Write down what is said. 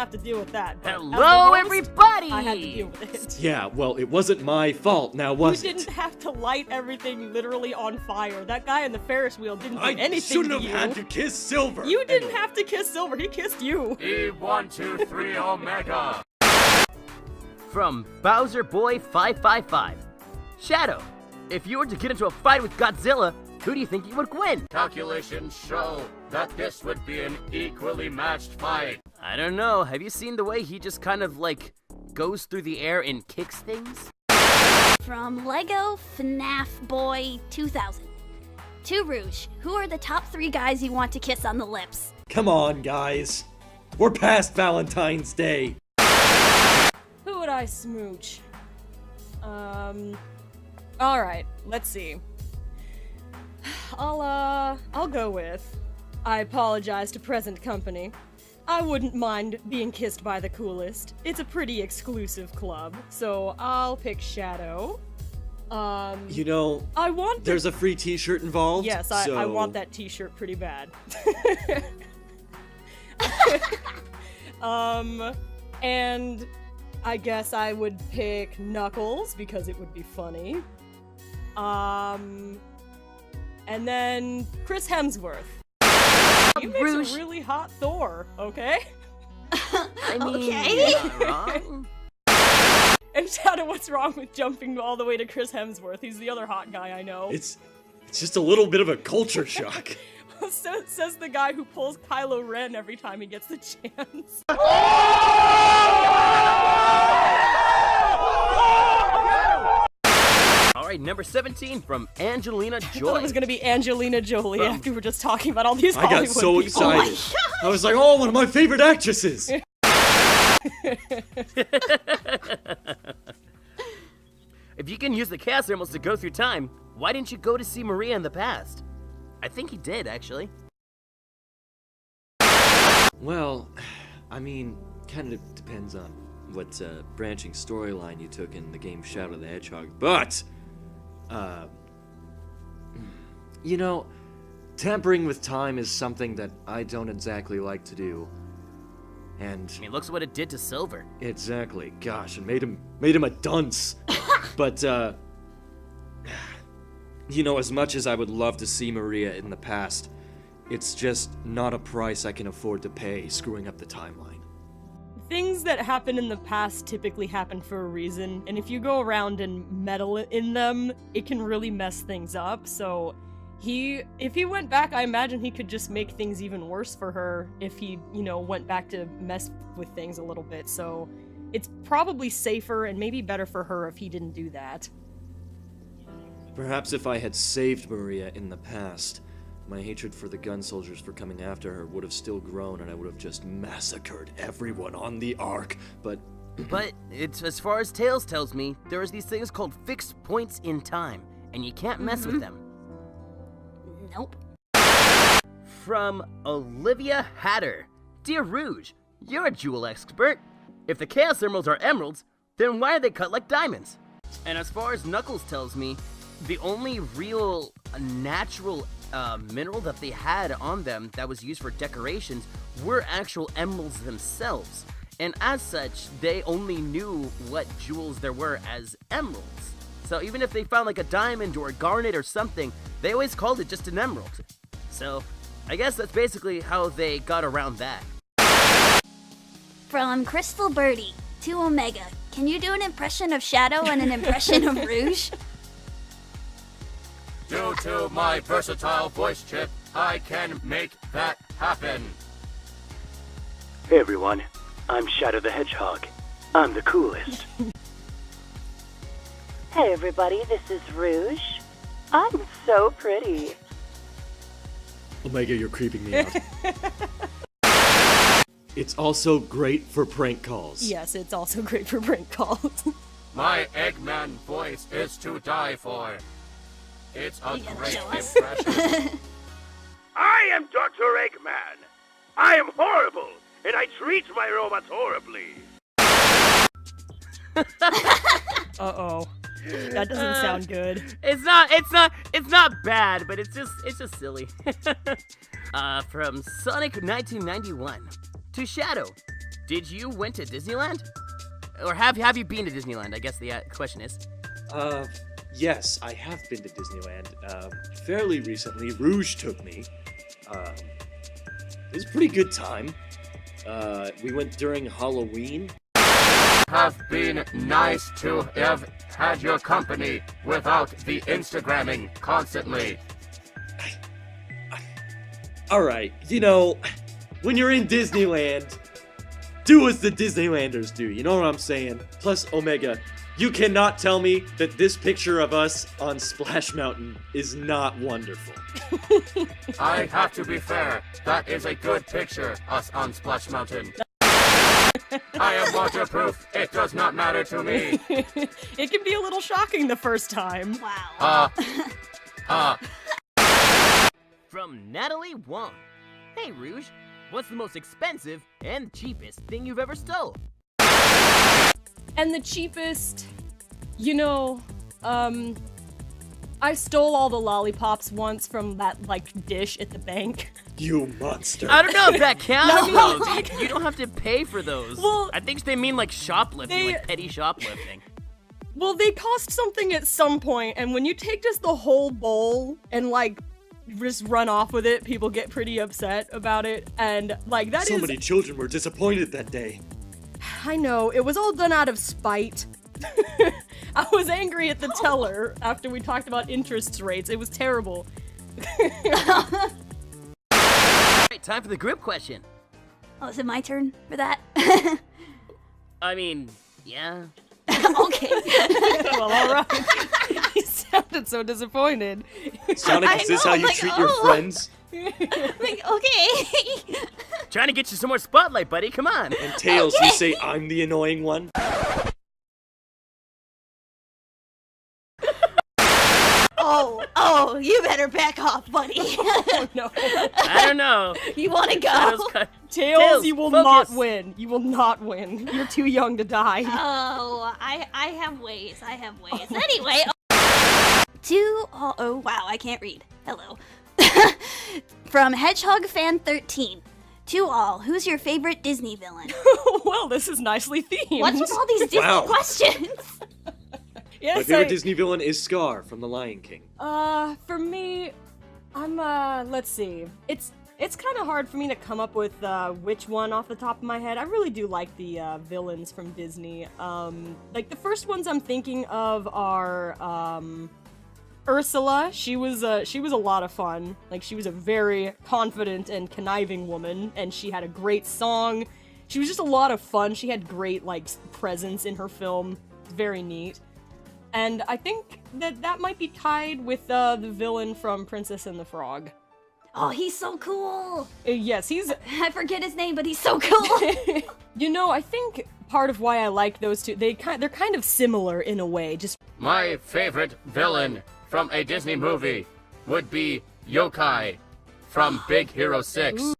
have to deal with that. But Hello, everybody! I had to deal with it. Yeah, well, it wasn't my fault, now was You it? didn't have to light everything literally on fire. That guy in the Ferris wheel didn't do I anything shouldn't to have you. had to kiss Silver! You didn't have to kiss Silver, he kissed you. E123 Omega. From Bowser Boy 555. Shadow, if you were to get into a fight with Godzilla, who do you think you would win? Calculations show that this would be an equally matched fight. I don't know. Have you seen the way he just kind of like goes through the air and kicks things? From Lego FNAF Boy 2000. To Rouge, who are the top 3 guys you want to kiss on the lips? Come on, guys. We're past Valentine's Day. Who would I smooch? Alright, let's see. I'll go with, I apologize to present company. I wouldn't mind being kissed by the coolest. It's a pretty exclusive club, so I'll pick Shadow. You know, I want there's a free t-shirt involved. Yes, so... I want that t-shirt pretty bad. And I guess I would pick Knuckles because it would be funny. And then Chris Hemsworth. He makes Rouge. a really hot Thor, okay? I mean, Okay. you're not wrong. And Shadow, what's wrong with jumping all the way to Chris Hemsworth? He's the other hot guy I know. It's just a little bit of a culture shock. Says the guy who pulls Kylo Ren every time he gets the chance. Alright, number 17 from Angelina I thought Joy. it was gonna be Angelina Jolie after we were just talking about all these I Hollywood got so people. excited. I was like, oh, one of my favorite actresses. If you can use the Chaos Emeralds to go through time, why didn't you go to see Maria in the past? I think he did, actually. Well, I mean, kind of depends on what branching storyline you took in the game Shadow the Hedgehog, but, you know, tampering with time is something that I don't exactly like to do. And I mean, looks what it did to Silver. exactly, gosh, and made him a dunce. But, you know, as much as I would love to see Maria in the past, it's just not a price I can afford to pay screwing up the timeline. Things that happen in the past typically happen for a reason, and if you go around and meddle in them, it can really mess things up, so if he went back, I imagine he could just make things even worse for her if he, you know, went back to mess with things a little bit, so it's probably safer and maybe better for her if he didn't do that. Perhaps if I had saved Maria in the past, my hatred for the gun soldiers for coming after her would have still grown and I would have just massacred everyone on the Ark, but... But it's, as far as Tails tells me, there's these things called fixed points in time, and you can't mess with them. Nope. From Olivia Hatter. Dear Rouge, you're a jewel expert. If the Chaos Emeralds are emeralds, then why are they cut like diamonds? And as far as Knuckles tells me, the only real natural mineral that they had on them that was used for decorations were actual emeralds themselves. And as such, they only knew what jewels there were as emeralds. So even if they found like a diamond or a garnet or something, they always called it just an emerald. So I guess that's basically how they got around that. From Crystal Birdie to Omega, can you do an impression of Shadow and an impression of Rouge? Due to my versatile voice chip, I can make that happen. Hey everyone, I'm Shadow the Hedgehog. I'm the coolest. Hey everybody, this is Rouge. I'm so pretty. Omega, you're creeping me out. It's also great for prank calls. Yes, it's also great for prank calls. My Eggman voice is to die for. It's a You great jealous? impression. I am Dr. Eggman. I am horrible, and I treat my robots horribly. Uh-oh. That doesn't sound good. It's not bad, but it's just silly. From Sonic 1991 to Shadow. did you went to Disneyland? Or have you been to Disneyland? I guess the question is. Yes, I have been to Disneyland. Fairly recently. Rouge took me. It was a pretty good time. We went during Halloween. Have been nice to have had your company without the Instagramming constantly. Alright, when you're in Disneyland, do as the Disneylanders do, you know what I'm saying? Plus, Omega, you cannot tell me that this picture of us on Splash Mountain is not wonderful. I have to be fair, that is a good picture, us on Splash Mountain. I am waterproof, it does not matter to me. It can be a little shocking the first time. Wow. From Natalie Wong. Hey, Rouge, what's the most expensive and cheapest thing you've ever stole? And the cheapest, I stole all the lollipops once from that, dish at the bank. You monster. I don't know if that counts, No. though. You don't have to pay for those. Well, I think they mean, shoplifting, petty shoplifting. Well, they cost something at some point, and when you take just the whole bowl and, just run off with it, people get pretty upset about it, and, So many children were disappointed that day. I know, it was all done out of spite. I was angry at the teller after we talked about interest rates. It was terrible. Alright, time for the group question. Oh, is it my turn for that? I mean, yeah. Okay. Well, alright. He sounded so disappointed. Sonic, is this how you treat your friends? Okay. Trying to get you some more spotlight, buddy, come on. And Tails, you say I'm the annoying one? Oh, you better back off, buddy. Oh, no. I don't know. You want to go? Tails, you will not focus. win. You will not win. You're too young to die. Oh, I have ways. Anyway. Oh, wow, I can't read. Hello. From Hedgehog Fan 13. To all, who's your favorite Disney villain? Well, this is nicely themed. What's with all these Disney Wow. questions? Yes, My favorite Disney villain is Scar from The Lion King. For me, I'm, let's see. It's kind of hard for me to come up with, which one off the top of my head. I really do like the, villains from Disney. The first ones I'm thinking of are, Ursula. She was a lot of fun. She was a very confident and conniving woman, and she had a great song. She was just a lot of fun. She had great, presence in her film. Very neat. And I think that might be tied with, the villain from Princess and the Frog. Oh, he's so cool. Yes, I forget his name, but he's so cool. I think part of why I like those two, they're kind of similar in a way, just... My favorite villain from a Disney movie would be Yokai from Big Hero 6.